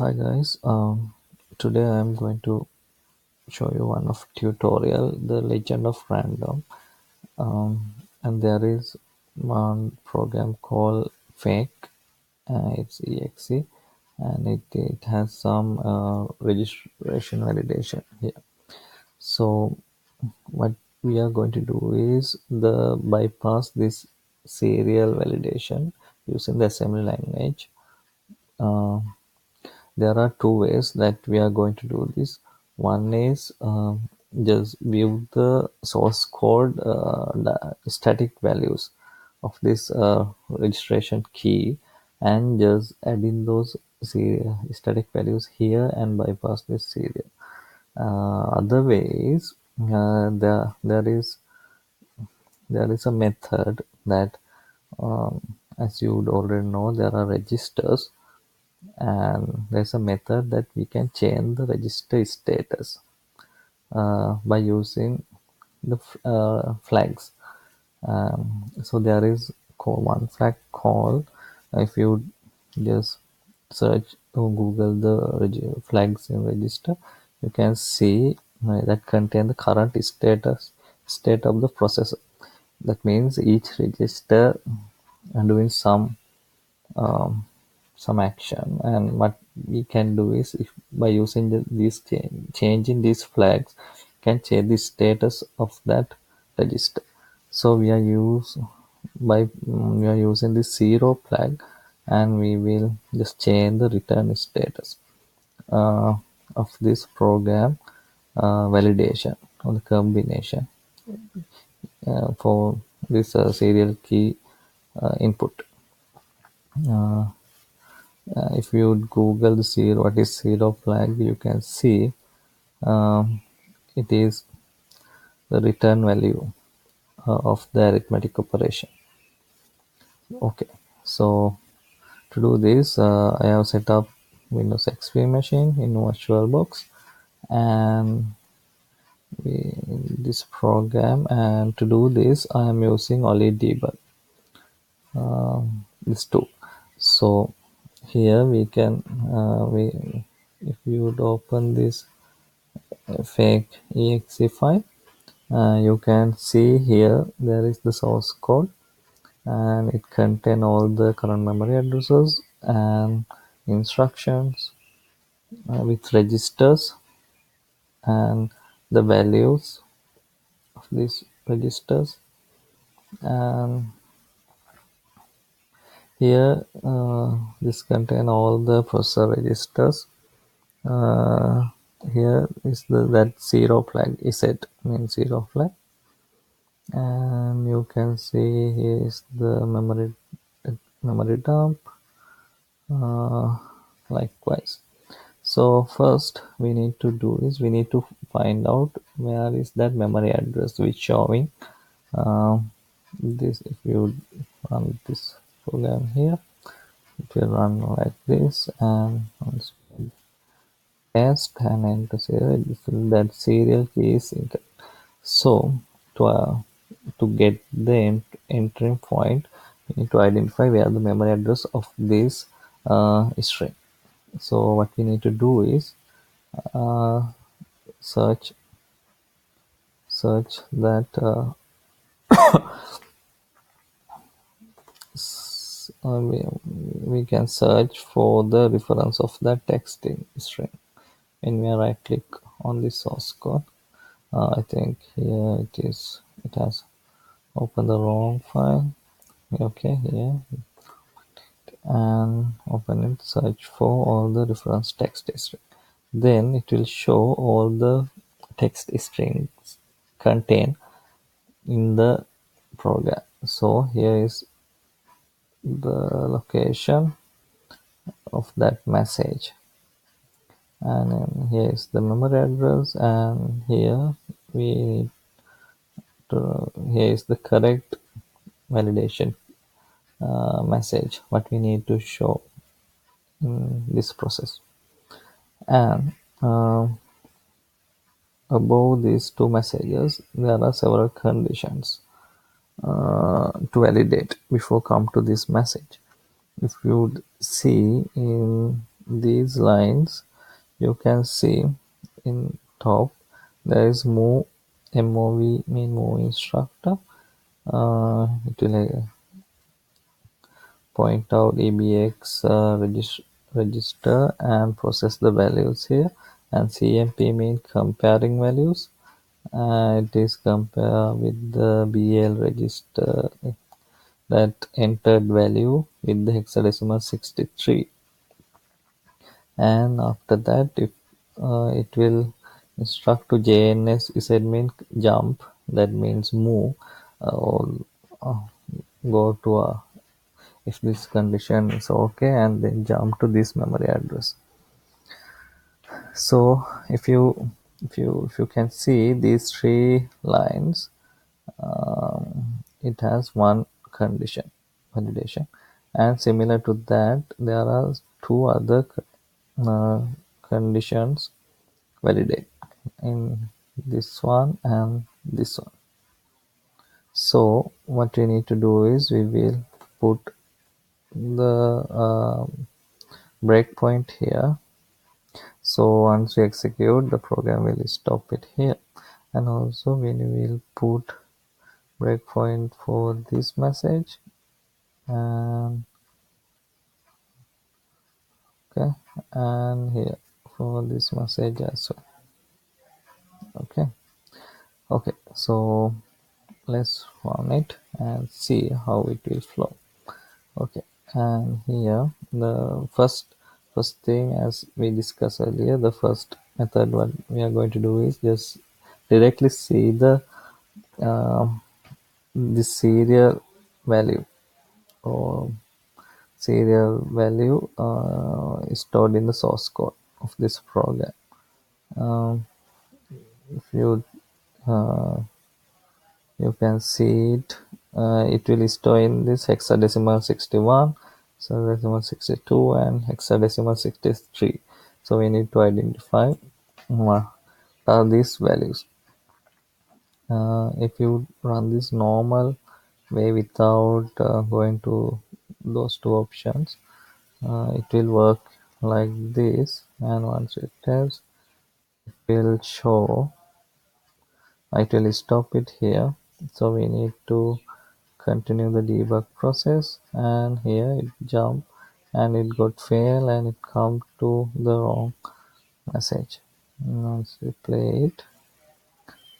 Hi guys, today I am going to show you one of tutorial, the legend of random. And there is one program called fake, it's exe, and it has some registration validation here. So what we are going to do is the bypass this serial validation using the assembly language. Uh, There are two ways that we are going to do this. One is just view the source code, the static values of this registration key, and just add in those static values here and bypass this serial. Other ways, there is a method that, as you would already know, there are registers, and there's a method that we can change the register status by using the flags. So there is one flag called, if you just search or Google the flags in register, you can see that contain the current state of the processor. That means each register doing um, some action, and what we can do is, if by using these changing these flags, can change the status of that register. So we are using the zero flag, and we will just change the return status uh, of this program validation or the combination for this serial key input. uh, if you Google the zero, what is zero flag, you can see it is the return value of the arithmetic operation. Okay, so to do this, I have set up Windows XP machine in VirtualBox, and this program. And to do this, I am using OllyDebug, this tool. So here we can, if you would open this fake exe file, you can see here there is the source code, and it contain all the current memory addresses and instructions with registers and the values of these registers. And here this contain all the processor registers. uh, Here is that zero flag is set, means zero flag. And you can see here is the memory dump, uh, likewise. So first we need to do is, we need to find out where is that memory address which showing. This, if you run this program here, it will run like this, and once you paste and enter serial, that serial key is incorrect. So to get the entering point, we need to identify where the memory address of this string. So what we need to do is uh, search that we can search for the reference of that text string when we right click on the source code. I think here it has opened the wrong file. Okay, here, and open it, search for all the reference text string. Then it will show all the text strings contained in the program. So here is the location of that message, and then here is the memory address, and here we need to, here is the correct validation message what we need to show in this process. And above these two messages, there are several conditions to validate before come to this message. If you see in these lines, you can see in top there is mov mean move instructor. It will point out EBX register and process the values here, and CMP mean comparing values. It is compare with the BL register that entered value with the hexadecimal 63, and after that if it will instruct to JNS Z mean jump, that means move, or uh, go to a, if this condition is okay, and then jump to this memory address. So if you can see these three lines, it has one condition validation, and similar to that there are two other uh, conditions validate in this one and this one. So what we need to do is we will put the breakpoint here. So once we execute, the program will stop it here, and also we will put breakpoint for this message, and okay, and here for this message as well. Okay, so let's run it and see how it will flow. Okay, and here the first thing, as we discussed earlier, the first method what we are going to do is just directly see the this serial value, or serial value is stored in the source code of this program. If you can see it, it will store in this hexadecimal 61, hexadecimal 62, and hexadecimal 63. So we need to identify what are these values. If you run this normal way without going to those two options, it will work like this, and once it has, it will show, it will stop it here. So we need to continue the debug process, and here it jump and it got fail and it come to the wrong message. Once we play it,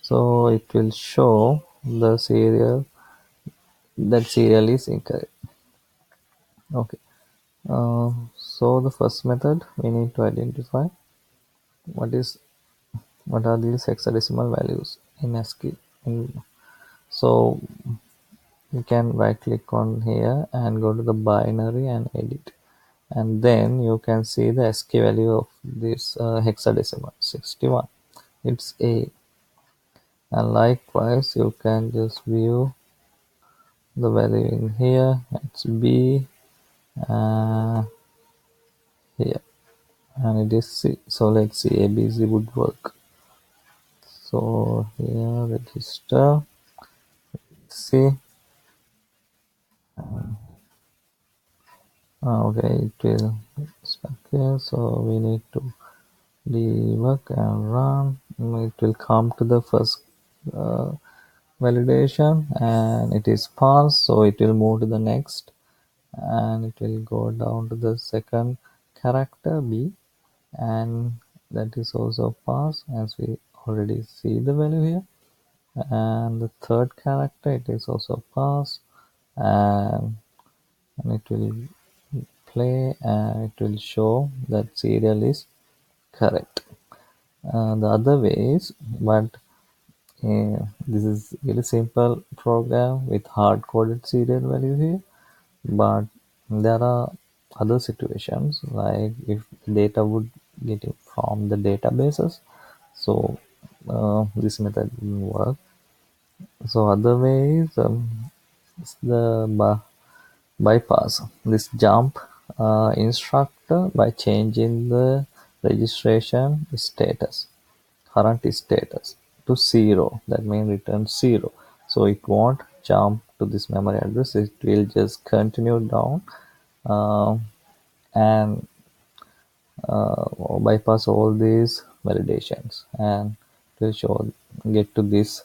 so it will show the serial, that serial is incorrect. Okay, so the first method, we need to identify what is what are these hexadecimal values in ASCII. So you can right click on here and go to the binary and edit, and then you can see the ASCII value of this hexadecimal 61, it's A. And likewise you can just view the value in here, it's B, uh, here, and it is C. So let's see, ABC would work. So here register C. Okay, it will stuck here, so we need to debug and run. It will come to the first uh, validation, and it is pass, so it will move to the next, and it will go down to the second character B, and that is also pass, as we already see the value here. And the third character, it is also pass, and it will play, and it will show that serial is correct. The other ways, but this is really simple program with hard-coded serial value here, but there are other situations, like if data would get it from the databases, so this method will work. So other ways, is the bypass this jump instructor by changing the registration status, current status, to 0. That means return 0. So it won't jump to this memory address, it will just continue down, uh, and bypass all these validations, and to show get to this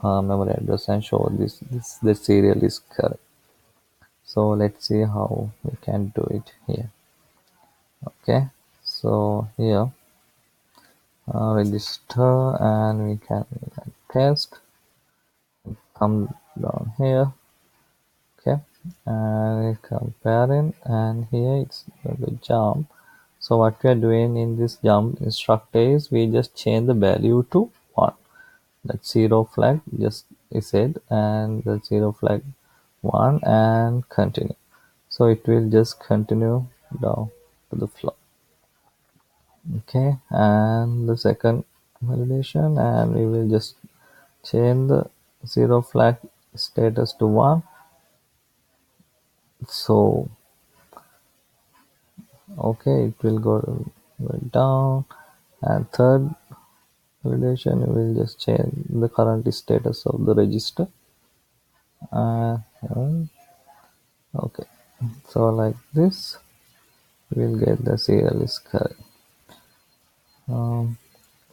memory address and show this the serial is correct. So let's see how we can do it here. Okay, so here register, and we can test, come down here. Okay, and comparing, and here it's the jump. So what we are doing in this jump instructor is we just change the value to 1. That zero flag just is said, and the zero flag 1, and continue. So it will just continue down to the floor. Okay, and the second validation, and we will just change the zero flag status to 1. So okay, it will go down. And third validation, we will just change the current status of the register. uh, okay, so like this we'll get the serial is correct.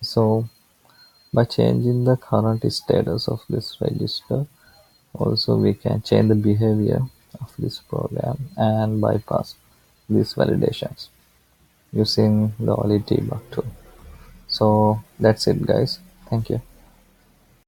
So by changing the current status of this register, also we can change the behavior of this program and bypass these validations using the OllyDebug tool. So that's it, guys. Thank you.